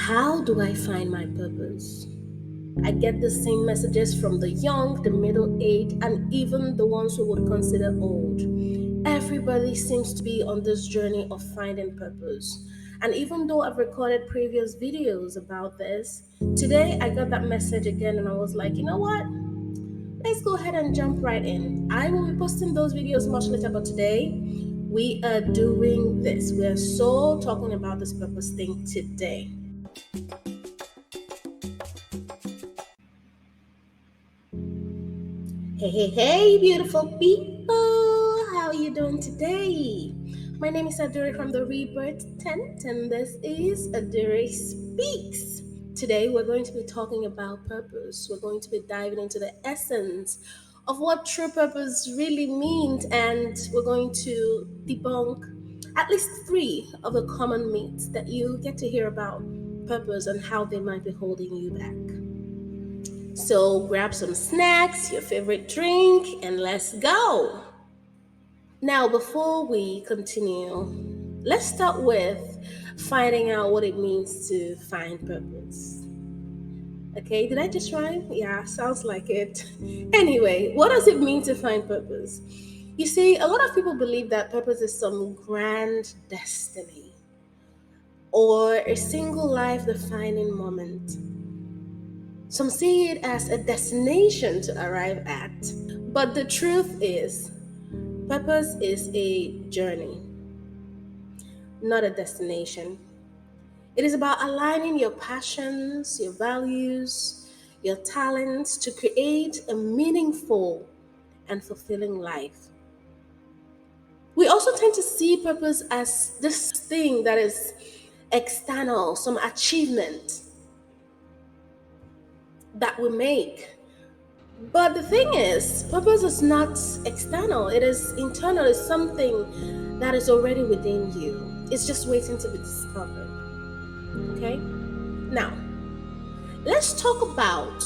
How do I find my purpose? I get the same messages from the young, the middle-aged, and even the ones who would consider old. Everybody seems to be on this journey of finding purpose. And even though I've recorded previous videos about this, today I got that message again and I was like, you know what? Let's go ahead and jump right in. I will be posting those videos much later, but today we are doing this. We are so talking about this purpose thing today. Hey, beautiful people! How are you doing today? My name is Adaure from the Rebirth Tent, and this is Adaure Speaks. Today, we're going to be talking about purpose. We're going to be diving into the essence of what true purpose really means, and we're going to debunk at least three of the common myths that you get to hear about purpose and how they might be holding you back. So grab some snacks, your favorite drink, and let's go. Now, before we continue, let's start with finding out what it means to find purpose. Okay, did I just rhyme? Yeah, sounds like it. Anyway, what does it mean to find purpose? You see, a lot of people believe that purpose is some grand destiny or a single life defining moment. Some see it as a destination to arrive at. But the truth is, purpose is a journey, not a destination. It is about aligning your passions, your values, your talents to create a meaningful and fulfilling life. We also tend to see purpose as this thing that is external, some achievement that we make. But the thing is, purpose is not external, it is internal, it's something that is already within you. It's just waiting to be discovered. Okay? Now, let's talk about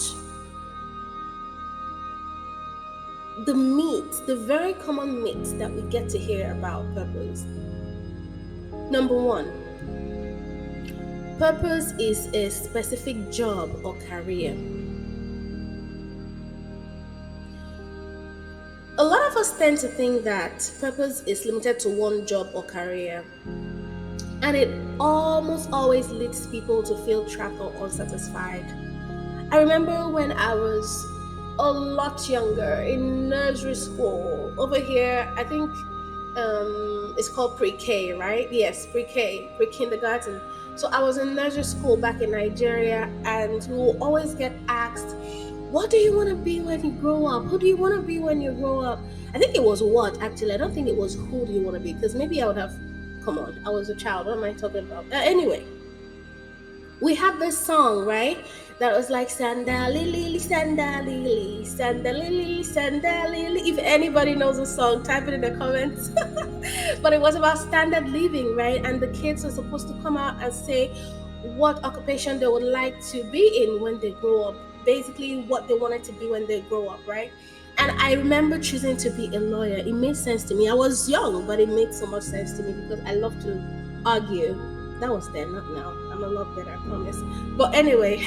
the myths, the very common myths that we get to hear about purpose. Number one, purpose is a specific job or career. A lot of us tend to think that purpose is limited to one job or career, and it almost always leads people to feel trapped or unsatisfied. I remember when I was a lot younger in nursery school. Over here, I think it's called pre-K, right? Yes, pre-K, pre-kindergarten. So I was in nursery school back in Nigeria, and we will always get asked, what do you want to be when you grow up? Who do you want to be when you grow up? I think it was what, actually. I don't think it was who do you want to be, because maybe I would have, come on, I was a child. What am I talking about? Anyway, we have this song, right? That was like, Sanda Lily, Sanda Lily, Sanda Lily, Sanda Lily. If anybody knows the song, type it in the comments. But it was about standard living, right? And the kids were supposed to come out and say what occupation they would like to be in when they grow up. Basically, what they wanted to be when they grow up, right? And I remember choosing to be a lawyer. It made sense to me. I was young, but it made so much sense to me because I love to argue. That was then, not now. I'm a lot better, I promise. But anyway,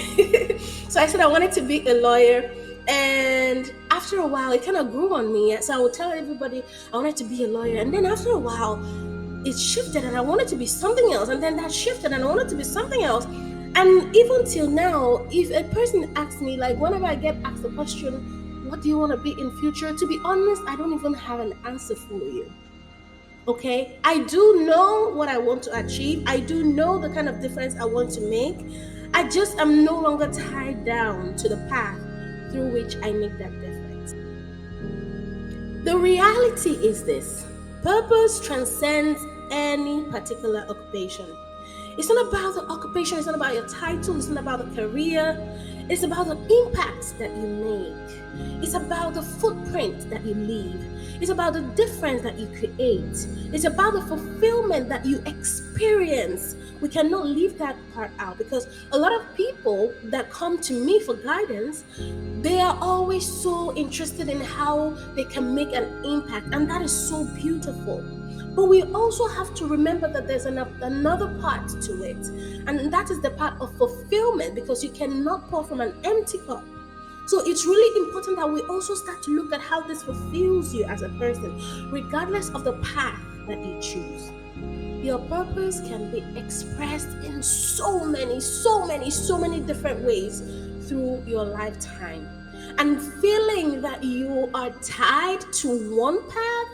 so I said I wanted to be a lawyer. And after a while, it kind of grew on me. So I would tell everybody I wanted to be a lawyer. And then after a while, it shifted and I wanted to be something else. And then that shifted and I wanted to be something else. And even till now, if a person asks me, like whenever I get asked the question, what do you want to be in future? To be honest, I don't even have an answer for you. Okay? I do know what I want to achieve. I do know the kind of difference I want to make. I just am no longer tied down to the path through which I make that difference. The reality is this: purpose transcends any particular occupation. It's not about the occupation, it's not about your title, it's not about the career, it's about the impact that you make. It's about the footprint that you leave. It's about the difference that you create. It's about the fulfillment that you experience. We cannot leave that part out because a lot of people that come to me for guidance, they are always so interested in how they can make an impact, and that is so beautiful. But we also have to remember that there's another part to it, and that is the part of fulfillment, because you cannot pour from an empty cup. So it's really important that we also start to look at how this fulfills you as a person, regardless of the path that you choose. Your purpose can be expressed in so many different ways through your lifetime. And feeling that you are tied to one path,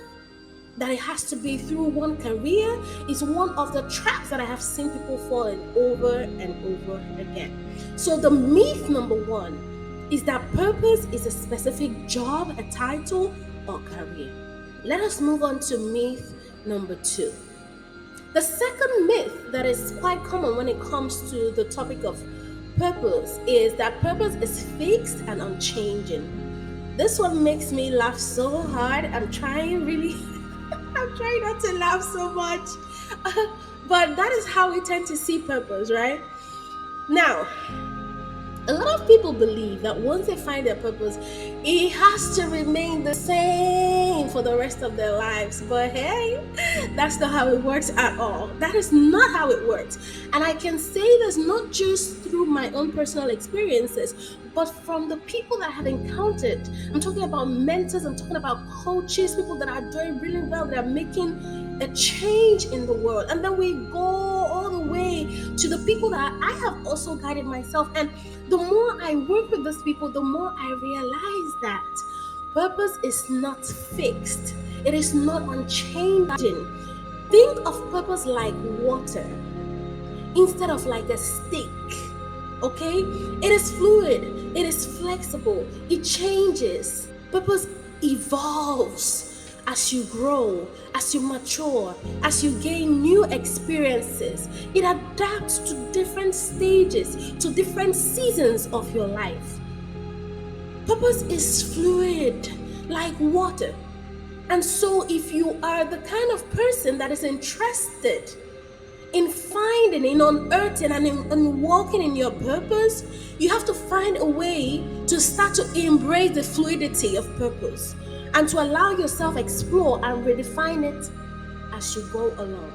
that it has to be through one career, is one of the traps that I have seen people fall in over and over again. So the myth number one is that purpose is a specific job, a title, or career. Let us move on to myth number two. The second myth that is quite common when it comes to the topic of purpose is that purpose is fixed and unchanging. This one makes me laugh so hard. I'm trying really, I'm trying not to laugh so much. But that is how we tend to see purpose, right? Now, a lot of people believe that once they find their purpose, it has to remain the same for the rest of their lives. But hey, that's not how it works at all. That is not how it works. And I can say this not just through my own personal experiences, but from the people that I have encountered. I'm talking about mentors, I'm talking about coaches, people that are doing really well, that are making a change in the world. And then we go all the way to the people that I have also guided myself. And the more I work with those people, the more I realize that purpose is not fixed, it is not unchanging. Think of purpose like water instead of like a stick. Okay? It is fluid, it is flexible, it changes. Purpose evolves as you grow, as you mature, as you gain new experiences. It adapts to different stages, to different seasons of your life. Purpose is fluid, like water. And so, if you are the kind of person that is interested in finding, in unearthing, and in walking in your purpose, you have to find a way to start to embrace the fluidity of purpose and to allow yourself explore and redefine it as you go along.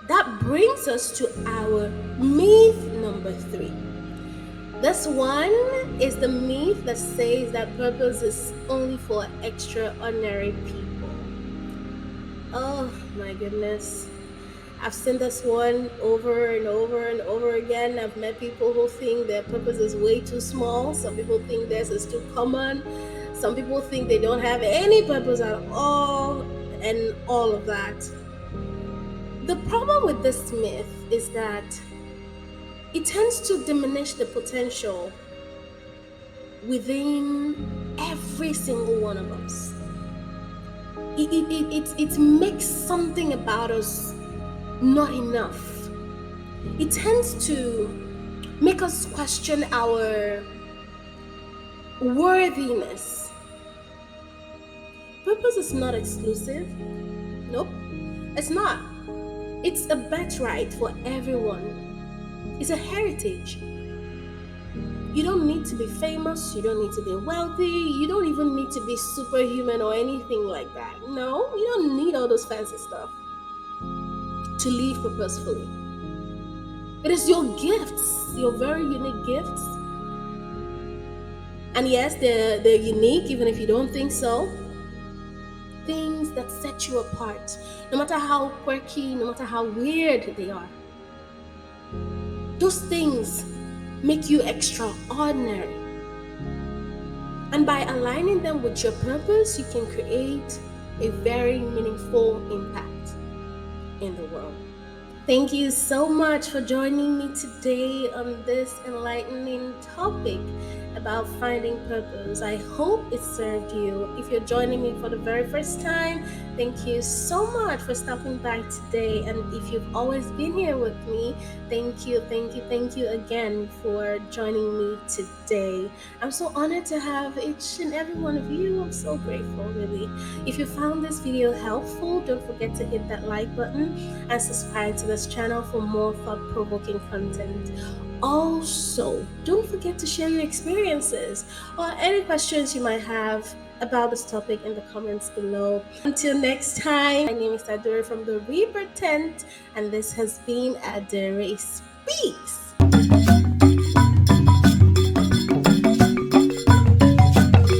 That brings us to our myth number three. This one is the myth that says that purpose is only for extraordinary people. Oh my goodness. I've seen this one over and over and over again. I've met people who think their purpose is way too small. Some people think theirs is too common. Some people think they don't have any purpose at all, and all of that. The problem with this myth is that it tends to diminish the potential within every single one of us. It makes something about us not enough. It tends to make us question our worthiness. Purpose is not exclusive. Nope, it's not. It's a birthright for everyone. It's a heritage. You don't need to be famous, you don't need to be wealthy, you don't even need to be superhuman or anything like that. No, you don't need all those fancy stuff to live purposefully. It is your gifts, your very unique gifts. And yes, they're unique, even if you don't think so. Things that set you apart, no matter how quirky, no matter how weird they are. Those things make you extraordinary. And by aligning them with your purpose, you can create a very meaningful impact in the world. Thank you so much for joining me today on this enlightening topic about finding purpose. I hope it served you. If you're joining me for the very first time, thank you so much for stopping by today. And if you've always been here with me, thank you again for joining me today. I'm so honored to have each and every one of you. I'm so grateful, really. If you found this video helpful, don't forget to hit that like button and subscribe to this channel for more thought-provoking content. Also, don't forget to share your experiences or any questions you might have about this topic in the comments below. Until next time, my name is Adaure from the Reaper Tent, and this has been Adaure Speaks.